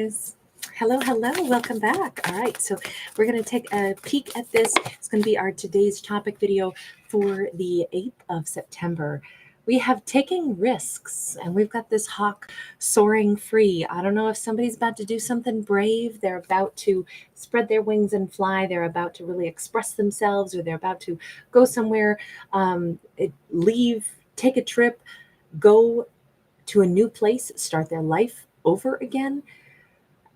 guys. Hello, welcome back. All right, so we're going to take a peek at this. It's going to be our today's topic video for the 8th of September. We have taking risks, and we've got this hawk soaring free. I don't know if somebody's about to do something brave. They're about to spread their wings and fly. They're about to really express themselves, or they're about to go somewhere, leave, take a trip, go to a new place, start their life over again.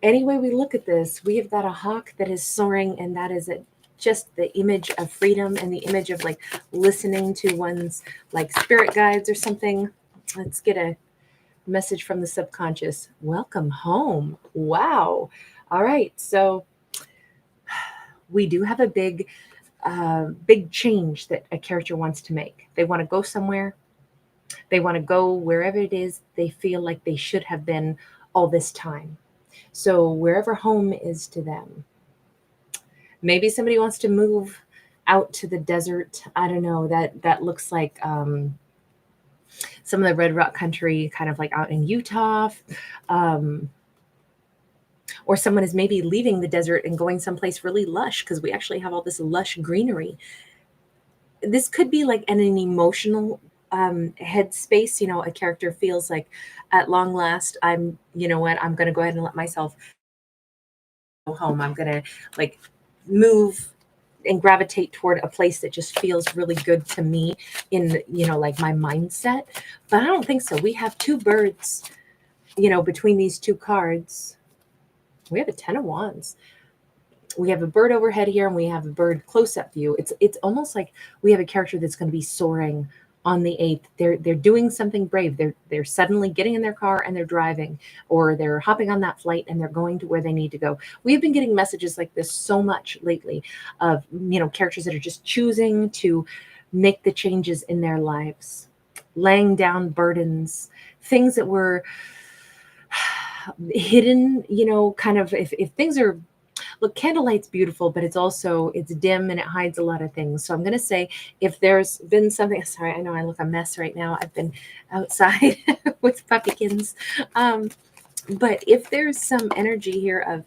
Any way we look at this, we have got a hawk that is soaring, and that is just the image of freedom and the image of like listening to one's like spirit guides or something. Let's get a message from the subconscious. Welcome home. Wow. All right. So we do have a big change that a character wants to make. They want to go somewhere. They want to go wherever it is they feel like they should have been all this time. So wherever home is to them. Maybe somebody wants to move out to the desert. I don't know. That looks like some of the red rock country, kind of like out in Utah. Or someone is maybe leaving the desert and going someplace really lush, because we actually have all this lush greenery. This could be like an emotional headspace. A character feels like, at long last, I'm going to go ahead and let myself go home. I'm going to like move and gravitate toward a place that just feels really good to me in, like my mindset. But I don't think so. We have two birds, between these two cards. We have a 10 of Wands. We have a bird overhead here, and we have a bird close-up view. It's almost like we have a character that's going to be soaring on the 8th. They're doing something brave. They're suddenly getting in their car and they're driving, or they're hopping on that flight and they're going to where they need to go. We've been getting messages like this so much lately of, characters that are just choosing to make the changes in their lives, laying down burdens, things that were hidden, kind of if things are, look, candlelight's beautiful, but it's dim and it hides a lot of things. So I'm going to say, if there's been something, sorry, I know I look a mess right now. I've been outside with puppykins. But if there's some energy here of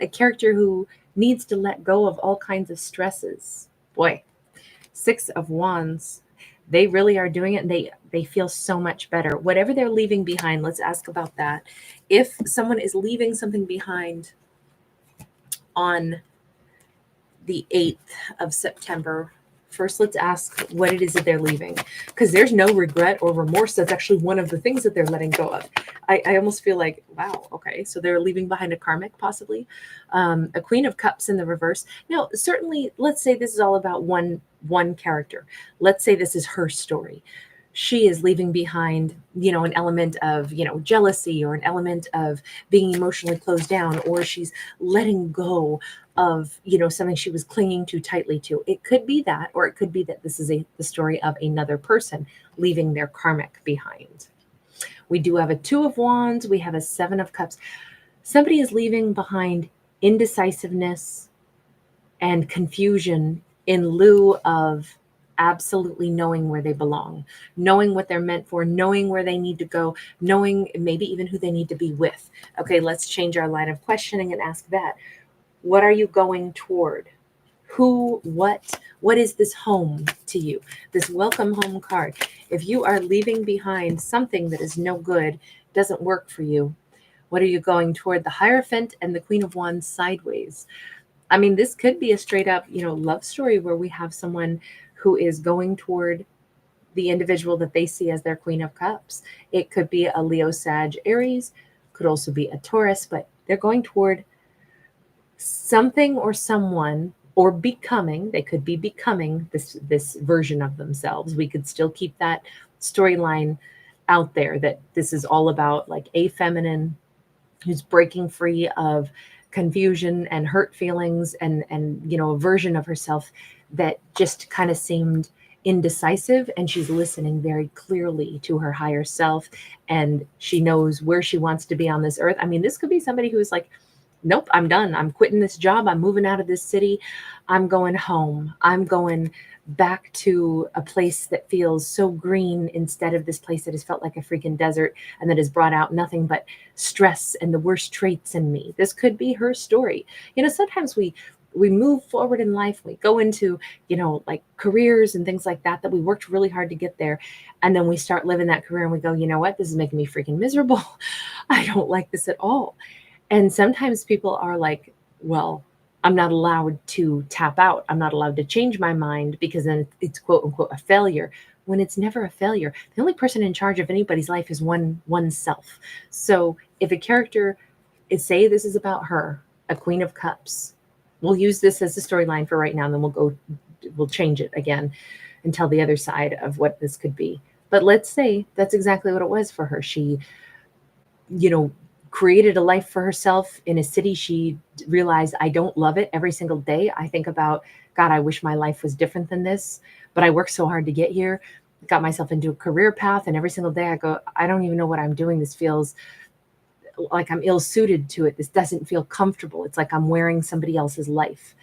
a character who needs to let go of all kinds of stresses, boy, 6 of Wands, they really are doing it, and they feel so much better. Whatever they're leaving behind, let's ask about that. If someone is leaving something behind on the 8th of September, first let's ask what it is that they're leaving, because there's no regret or remorse. That's actually one of the things that they're letting go of. I almost feel like, wow, okay, so they're leaving behind a karmic, possibly. A Queen of Cups in the reverse. Now, certainly, let's say this is all about one character. Let's say this is her story. She is leaving behind, an element of, jealousy, or an element of being emotionally closed down, or she's letting go of, something she was clinging too tightly to. It could be that, or it could be that this is the story of another person leaving their karmic behind. We do have a 2 of Wands. We have a 7 of Cups. Somebody is leaving behind indecisiveness and confusion in lieu of absolutely knowing where they belong, knowing what they're meant for, knowing where they need to go, knowing maybe even who they need to be with. Okay, let's change our line of questioning and ask that. What are you going toward? Who, what is this home to you? This welcome home card. If you are leaving behind something that is no good, doesn't work for you, what are you going toward? The Hierophant and the Queen of Wands sideways. I mean, this could be a straight up, love story where we have someone who is going toward the individual that they see as their Queen of Cups. It could be a Leo, Sag, Aries, could also be a Taurus, but they're going toward something or someone, or becoming. They could be becoming this version of themselves. We could still keep that storyline out there, that this is all about like a feminine who's breaking free of confusion and hurt feelings, and a version of herself that just kind of seemed indecisive, and she's listening very clearly to her higher self, and she knows where she wants to be on this earth. I mean, this could be somebody who's like nope, I'm done. I'm quitting this job. I'm moving out of this city. I'm going home. I'm going back to a place that feels so green instead of this place that has felt like a freaking desert and that has brought out nothing but stress and the worst traits in me. This could be her story. Sometimes we move forward in life, we go into, like careers and things like that we worked really hard to get there. And then we start living that career and we go, you know what? This is making me freaking miserable. I don't like this at all. And sometimes people are like, well, I'm not allowed to tap out. I'm not allowed to change my mind because then it's quote unquote a failure, when it's never a failure. The only person in charge of anybody's life is oneself. So if a character is, say this is about her, a Queen of Cups, we'll use this as a storyline for right now, and then we'll change it again and tell the other side of what this could be. But let's say that's exactly what it was for her. She, created a life for herself in a city. She realized, I don't love it. Every single day I think about, God, I wish my life was different than this, but I worked so hard to get here, got myself into a career path. And every single day I go, I don't even know what I'm doing. This feels like I'm ill suited to it. This doesn't feel comfortable. It's like I'm wearing somebody else's life.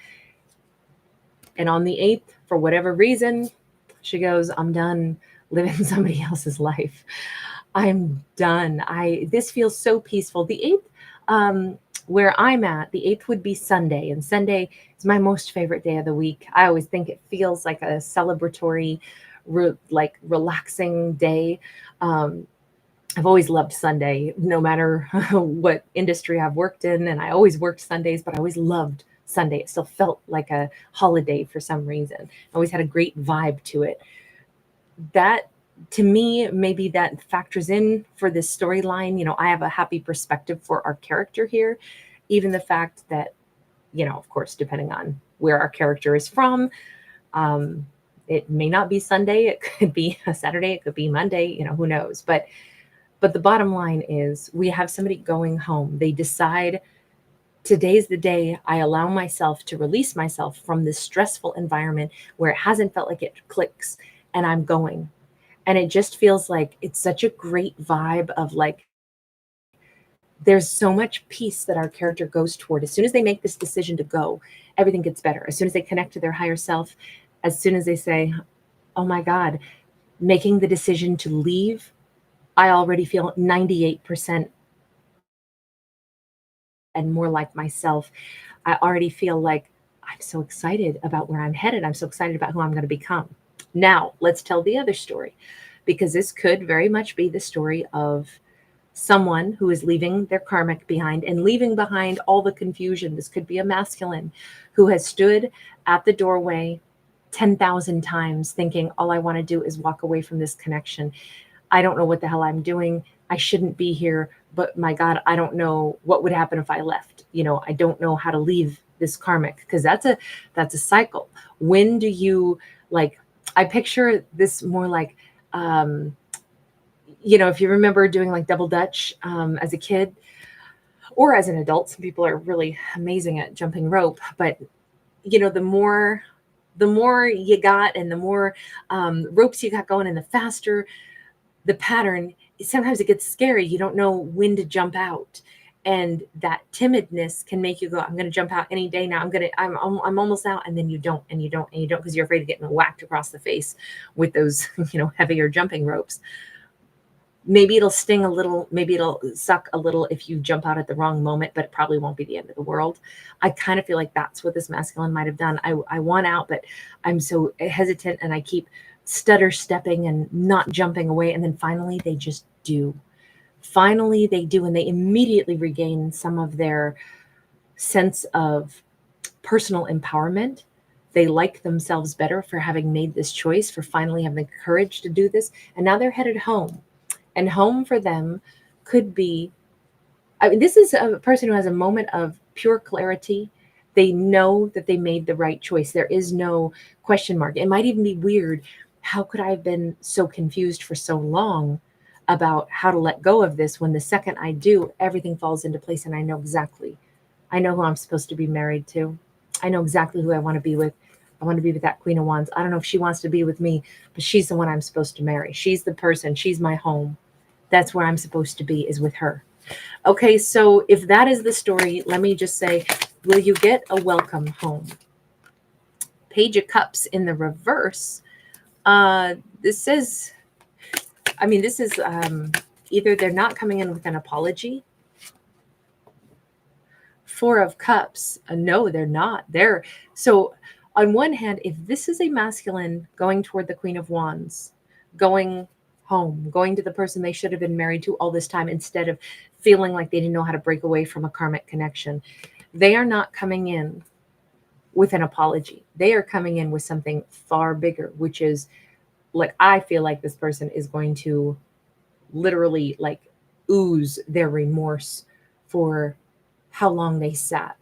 And on the 8th, for whatever reason, she goes, I'm done living somebody else's life. I'm done. This feels so peaceful. The 8th, where I'm at, the 8th would be Sunday, and Sunday is my most favorite day of the week. I always think it feels like a celebratory, relaxing day. I've always loved Sunday, no matter what industry I've worked in, and I always worked Sundays, but I always loved Sunday. It still felt like a holiday for some reason. I always had a great vibe to it. That, to me, maybe that factors in for this storyline. I have a happy perspective for our character here. Even the fact that, of course, depending on where our character is from, it may not be Sunday. It could be a Saturday. It could be Monday. Who knows? But the bottom line is we have somebody going home. They decide, today's the day I allow myself to release myself from this stressful environment where it hasn't felt like it clicks, and I'm going. And it just feels like it's such a great vibe of like, there's so much peace that our character goes toward. As soon as they make this decision to go, everything gets better. As soon as they connect to their higher self, as soon as they say, oh my God, making the decision to leave, I already feel 98% and more like myself. I already feel like I'm so excited about where I'm headed. I'm so excited about who I'm going to become. Now, let's tell the other story, because this could very much be the story of someone who is leaving their karmic behind and leaving behind all the confusion. This could be a masculine who has stood at the doorway 10,000 times thinking, all I want to do is walk away from this connection. I don't know what the hell I'm doing. I shouldn't be here, but my God, I don't know what would happen if I left. I don't know how to leave this karmic, because that's a cycle. When do you, I picture this more like, if you remember doing like double Dutch as a kid or as an adult. Some people are really amazing at jumping rope, but the more you got and the more ropes you got going and the faster the pattern, sometimes it gets scary. You don't know when to jump out. And that timidness can make you go, I'm going to jump out any day now. I'm almost out. And then you don't, and you don't, and you don't, because you're afraid of getting whacked across the face with those, heavier jumping ropes. Maybe it'll sting a little, maybe it'll suck a little if you jump out at the wrong moment, but it probably won't be the end of the world. I kind of feel like that's what this masculine might have done. I want out, but I'm so hesitant and I keep stutter stepping and not jumping away. And then finally they just do. Finally they do. And they immediately regain some of their sense of personal empowerment. They like themselves better for having made this choice, for finally having the courage to do this. And now they're headed home. And home for them could be, this is a person who has a moment of pure clarity. They know that they made the right choice. There is no question mark. It might even be weird. How could I have been so confused for so long about how to let go of this, when the second I do, everything falls into place and I know who I'm supposed to be married to. I know exactly who I want to be with. I want to be with that Queen of Wands. I don't know if she wants to be with me, but she's the one I'm supposed to marry. She's the person. She's my home. That's where I'm supposed to be, is with her. Okay, so if that is the story, let me just say, will you get a welcome home? Page of Cups in the reverse. This says, I mean, this is either they're not coming in with an apology. Four of Cups. No, they're not. They're so on one hand, if this is a masculine going toward the Queen of Wands, going home, going to the person they should have been married to all this time instead of feeling like they didn't know how to break away from a karmic connection, they are not coming in with an apology. They are coming in with something far bigger, which is like, I feel like this person is going to literally like ooze their remorse for how long they sat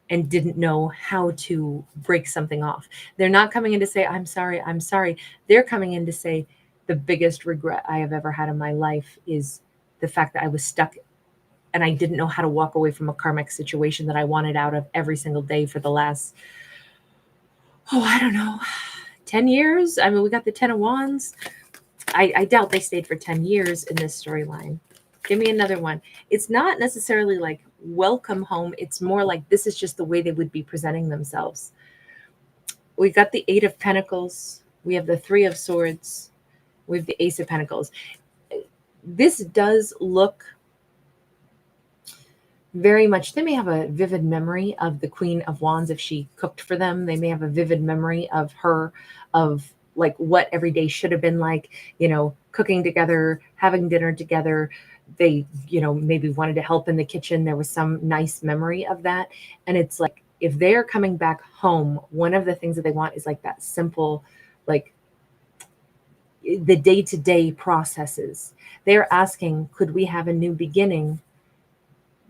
and didn't know how to break something off. They're not coming in to say, I'm sorry, I'm sorry. They're coming in to say, the biggest regret I have ever had in my life is the fact that I was stuck and I didn't know how to walk away from a karmic situation that I wanted out of every single day for the last, I don't know, 10 years. I mean, we got the 10 of Wands. I doubt they stayed for 10 years in this storyline. Give me another one. It's not necessarily like welcome home. It's more like this is just the way they would be presenting themselves. We got the Eight of Pentacles. We have the Three of Swords. We have the Ace of Pentacles. This does look very much, they may have a vivid memory of the Queen of Wands if she cooked for them. They may have a vivid memory of her, of like what every day should have been like, cooking together, having dinner together. They, maybe wanted to help in the kitchen. There was some nice memory of that. And it's like, if they're coming back home, one of the things that they want is like that simple, like the day-to-day processes. They're asking, could we have a new beginning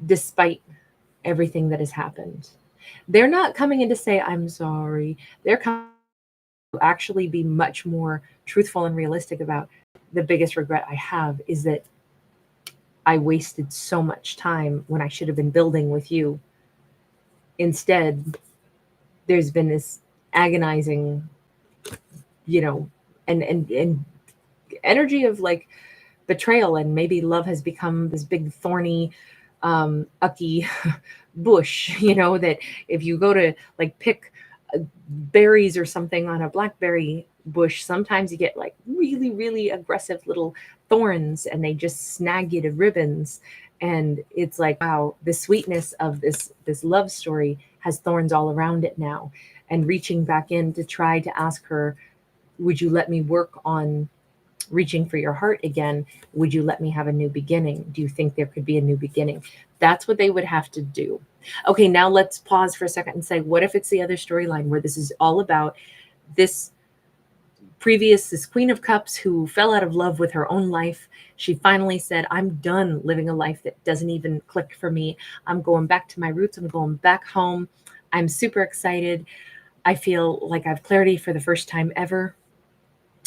despite everything that has happened? They're not coming in to say, I'm sorry. They're coming to actually be much more truthful and realistic about the biggest regret I have is that I wasted so much time when I should have been building with you. Instead, there's been this agonizing, and energy of like betrayal, and maybe love has become this big thorny ucky bush, that if you go to like pick berries or something on a blackberry bush, sometimes you get like really, really aggressive little thorns and they just snag you to ribbons. And it's like, wow, the sweetness of this love story has thorns all around it now. And reaching back in to try to ask her, would you let me work on reaching for your heart again? Would you let me have a new beginning? Do you think there could be a new beginning? That's what they would have to do. Okay, now let's pause for a second and say, what if it's the other storyline where this is all about this Queen of Cups who fell out of love with her own life. She finally said, I'm done living a life that doesn't even click for me. I'm going back to my roots. I'm going back home. I'm super excited. I feel like I have clarity for the first time ever.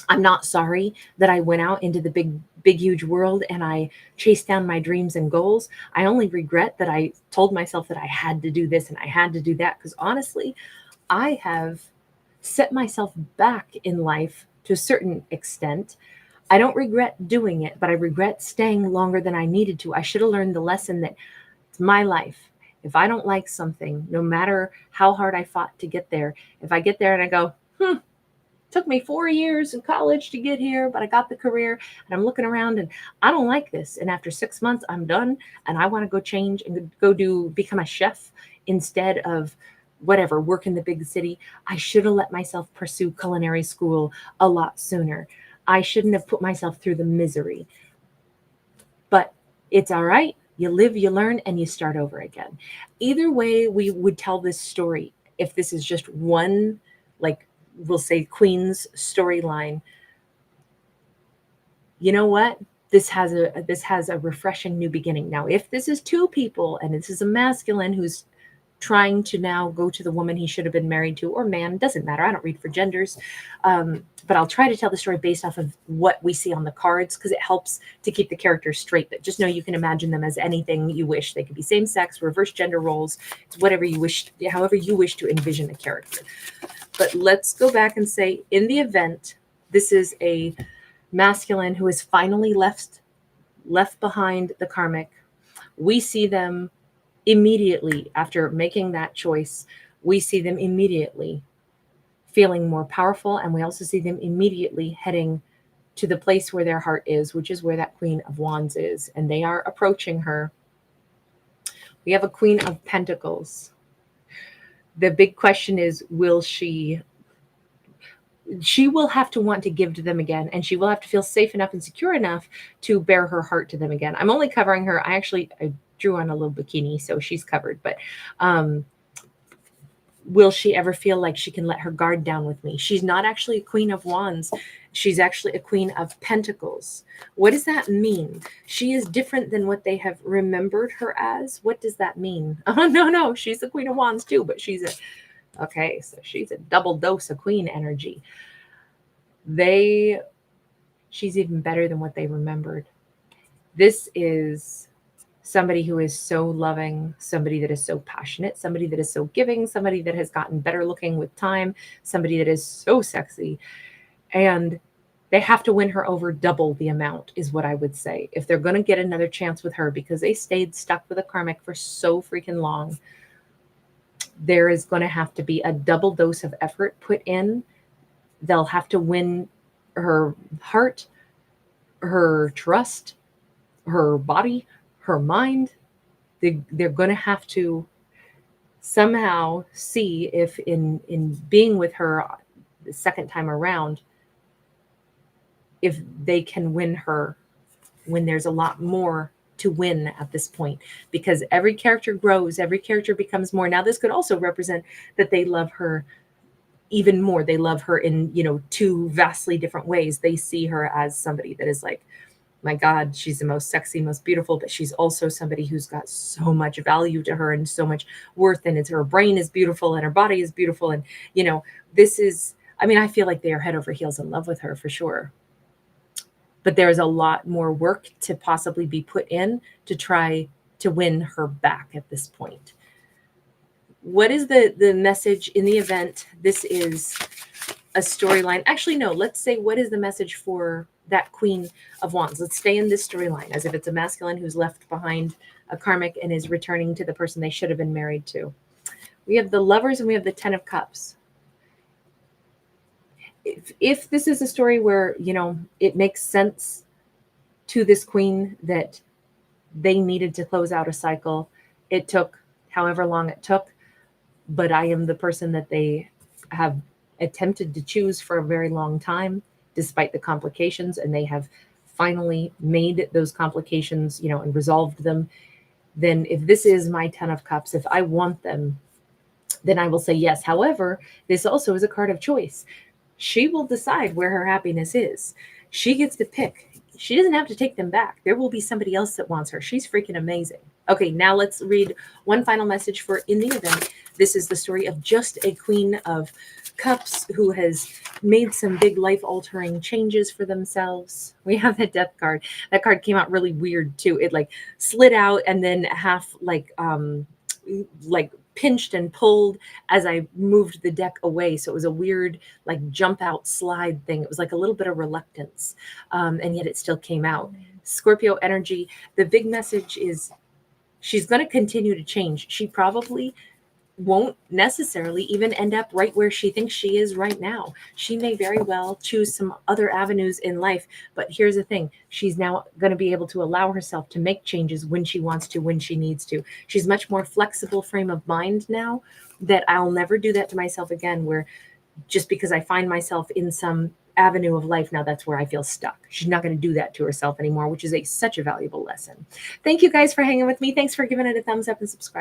I'm not sorry that I went out into the big, huge world and I chased down my dreams and goals. I only regret that I told myself that I had to do this and I had to do that. Because honestly, I have set myself back in life to a certain extent. I don't regret doing it, but I regret staying longer than I needed to. I should have learned the lesson that it's my life. If I don't like something, no matter how hard I fought to get there, if I get there and I go, took me 4 years in college to get here, but I got the career and I'm looking around and I don't like this. And after 6 months, I'm done and I want to go change and become a chef instead of whatever, work in the big city. I should have let myself pursue culinary school a lot sooner. I shouldn't have put myself through the misery. But it's all right. You live, you learn, and you start over again. Either way, we would tell this story. If this is just one, like, we'll say Queen's storyline, you know what? This has a refreshing new beginning. Now, if this is two people and this is a masculine who's trying to now go to the woman he should have been married to, or man, doesn't matter. I don't read for genders. But I'll try to tell the story based off of what we see on the cards because it helps to keep the characters straight. But just know you can imagine them as anything you wish. They could be same sex, reverse gender roles. It's whatever you wish, however you wish to envision a character. But let's go back and say, in the event, this is a masculine who has finally left behind the karmic, We see them immediately after making that choice. We see them immediately feeling more powerful, and we also see them immediately heading to the place where their heart is, which is where that Queen of Wands is, and they are approaching her. We have a Queen of Pentacles. The big question is, will she will have to want to give to them again, and she will have to feel safe enough and secure enough to bear her heart to them again. I'm only covering her. I drew on a little bikini, so she's covered, but will she ever feel like she can let her guard down with me? She's not actually a Queen of Wands. She's actually a Queen of Pentacles. What does that mean? She is different than what they have remembered her as. What does that mean? Oh, no, she's the Queen of Wands too, but she's a double dose of Queen energy. She's even better than what they remembered. This is somebody who is so loving, somebody that is so passionate, somebody that is so giving, somebody that has gotten better looking with time, somebody that is so sexy. And they have to win her over double the amount, is what I would say, if they're going to get another chance with her, because they stayed stuck with a karmic for so freaking long. There is going to have to be a double dose of effort put in. They'll have to win her heart, her trust, her body, her mind. They're going to have to somehow see if in being with her the second time around, if they can win her when there's a lot more to win at this point, because every character grows, every character becomes more. Now, this could also represent that they love her even more. They love her in, two vastly different ways. They see her as somebody that is like, my God, she's the most sexy, most beautiful, but she's also somebody who's got so much value to her and so much worth. And her brain is beautiful and her body is beautiful. And, I feel like they are head over heels in love with her for sure. But there's a lot more work to possibly be put in to try to win her back at this point. What is the message in the event this is a storyline? Actually, no, let's say, what is the message for that Queen of Wands? Let's stay in this storyline as if it's a masculine who's left behind a karmic and is returning to the person they should have been married to. We have the Lovers and we have the Ten of Cups. If this is a story where, it makes sense to this queen that they needed to close out a cycle, it took however long it took, but I am the person that they have attempted to choose for a very long time, despite the complications, and they have finally made those complications, and resolved them. Then if this is my Ten of Cups, if I want them, then I will say yes. However, this also is a card of choice. She will decide where her happiness is. She gets to pick. She doesn't have to take them back. There will be somebody else that wants her. She's freaking amazing. Okay, now let's read one final message for in the event. This is the story of just a Queen of Cups who has made some big life-altering changes for themselves. We have the Death card. That card came out really weird too. It slid out and then half pinched and pulled as I moved the deck away. So it was a weird jump out slide thing. It was a little bit of reluctance, and yet it still came out. Scorpio energy. The big message is she's going to continue to change. She probably won't necessarily even end up right where she thinks she is right now. She may very well choose some other avenues in life, but here's the thing. She's now going to be able to allow herself to make changes when she wants to, when she needs to. She's much more flexible frame of mind now, that I'll never do that to myself again, where just because I find myself in some avenue of life, now that's where I feel stuck. She's not going to do that to herself anymore, which is such a valuable lesson. Thank you guys for hanging with me. Thanks for giving it a thumbs up and subscribe.